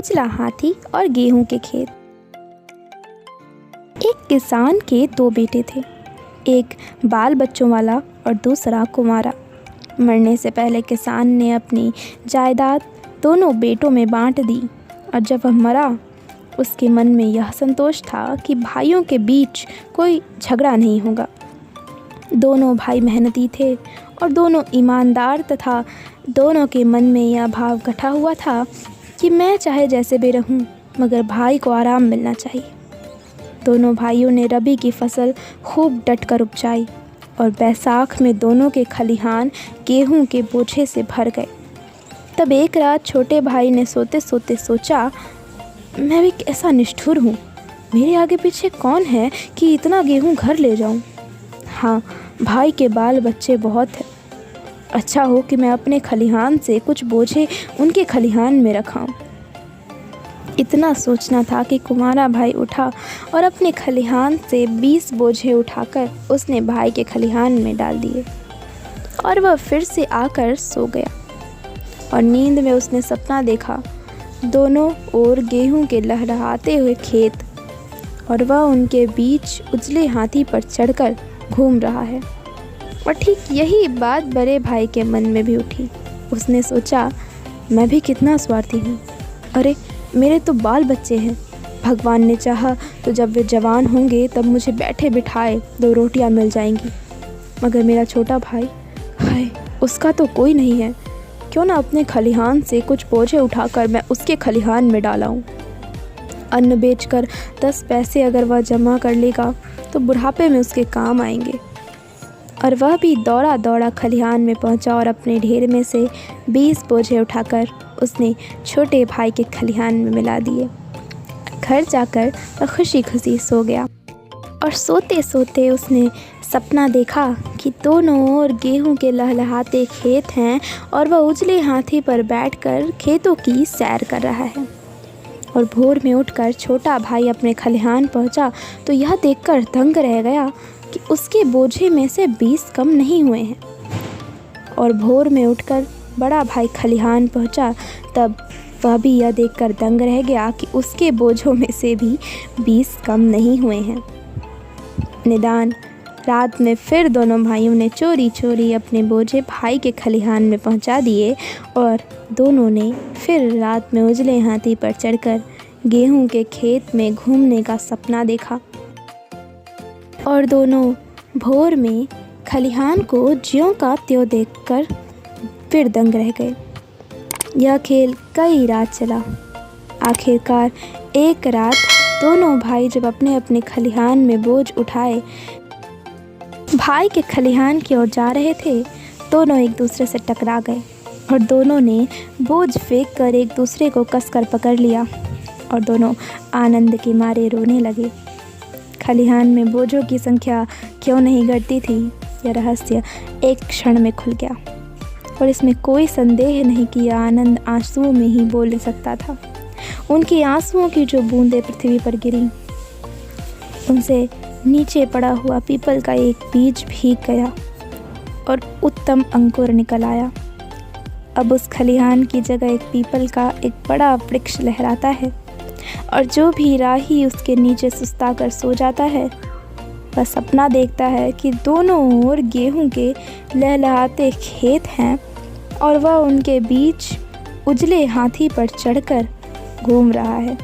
उजला हाथी और गेहूं के खेत। एक किसान के दो बेटे थे, एक बाल बच्चों वाला और दूसरा कुंवारा। मरने से पहले किसान ने अपनी जायदाद दोनों बेटों में बांट दी और जब वह मरा उसके मन में यह संतोष था कि भाइयों के बीच कोई झगड़ा नहीं होगा। दोनों भाई मेहनती थे और दोनों ईमानदार तथा दोनों के मन में यह भाव गठा हुआ था कि मैं चाहे जैसे भी रहूं मगर भाई को आराम मिलना चाहिए। दोनों भाइयों ने रबी की फसल खूब डटकर उपजाई और बैसाख में दोनों के खलिहान गेहूं के बोझे से भर गए। तब एक रात छोटे भाई ने सोते सोते सोचा, मैं भी कैसा निष्ठुर हूँ, मेरे आगे पीछे कौन है कि इतना गेहूं घर ले जाऊँ। हाँ, भाई के बाल बच्चे बहुत हैं, अच्छा हो कि मैं अपने खलिहान से कुछ बोझे उनके खलिहान में रखाऊं। इतना सोचना था कि कुंवारा भाई उठा और अपने खलिहान से 20 बोझे उठाकर उसने भाई के खलिहान में डाल दिए और वह फिर से आकर सो गया। और नींद में उसने सपना देखा, दोनों ओर गेहूं के लहलहाते हुए खेत और वह उनके बीच उजले हाथी पर चढ़कर घूम रहा है। और ठीक यही बात बड़े भाई के मन में भी उठी। उसने सोचा, मैं भी कितना स्वार्थी हूँ, अरे मेरे तो बाल बच्चे हैं, भगवान ने चाहा तो जब वे जवान होंगे तब मुझे बैठे बिठाए 2 रोटियां मिल जाएंगी, मगर मेरा छोटा भाई, हाय उसका तो कोई नहीं है, क्यों ना अपने खलिहान से कुछ बोझे उठाकर मैं उसके खलिहान में डालाऊं। अन्न बेचकर 10 पैसे अगर वह जमा कर लेगा तो बुढ़ापे में उसके काम आएंगे। और वह भी दौड़ा दौड़ा खलिहान में पहुंचा और अपने ढेर में से 20 बोझे उठाकर उसने छोटे भाई के खलिहान में मिला दिए। घर जाकर वह खुशी खुशी सो गया और सोते सोते उसने सपना देखा कि दोनों ओर गेहूं के लहलहाते खेत हैं और वह उजले हाथी पर बैठकर खेतों की सैर कर रहा है। और भोर में उठकर छोटा भाई अपने खलिहान पहुंचा तो यह देखकर दंग रह गया कि उसके बोझे में से 20 कम नहीं हुए हैं। और भोर में उठकर बड़ा भाई खलिहान पहुंचा, तब वह भी यह देखकर दंग रह गया कि उसके बोझों में से भी 20 कम नहीं हुए हैं। निदान रात में फिर दोनों भाइयों ने चोरी चोरी अपने बोझे भाई के खलिहान में पहुंचा दिए और दोनों ने फिर रात में उजले हाथी पर चढ़कर गेहूं के खेत में घूमने का सपना देखा। और दोनों भोर में खलिहान को ज्यों का त्यों देखकर फिर दंग रह गए। यह खेल कई रात चला। आखिरकार एक रात दोनों भाई जब अपने अपने खलिहान में बोझ उठाए भाई के खलिहान की ओर जा रहे थे, दोनों एक दूसरे से टकरा गए और दोनों ने बोझ फेंक कर एक दूसरे को कसकर पकड़ लिया और दोनों आनंद के मारे रोने लगे। खलिहान में बोझों की संख्या क्यों नहीं घटती थी, यह रहस्य एक क्षण में खुल गया और इसमें कोई संदेह नहीं कि यह आनंद आंसुओं में ही बोल सकता था। उनके आंसुओं की जो बूंदें पृथ्वी पर गिरी, उनसे नीचे पड़ा हुआ पीपल का एक बीज भीग गया और उत्तम अंकुर निकल आया। अब उस खलिहान की जगह एक पीपल का एक बड़ा वृक्ष लहराता है और जो भी राही उसके नीचे सुस्ता कर सो जाता है वह सपना देखता है कि दोनों ओर गेहूं के लहलहाते खेत हैं और वह उनके बीच उजले हाथी पर चढ़कर घूम रहा है।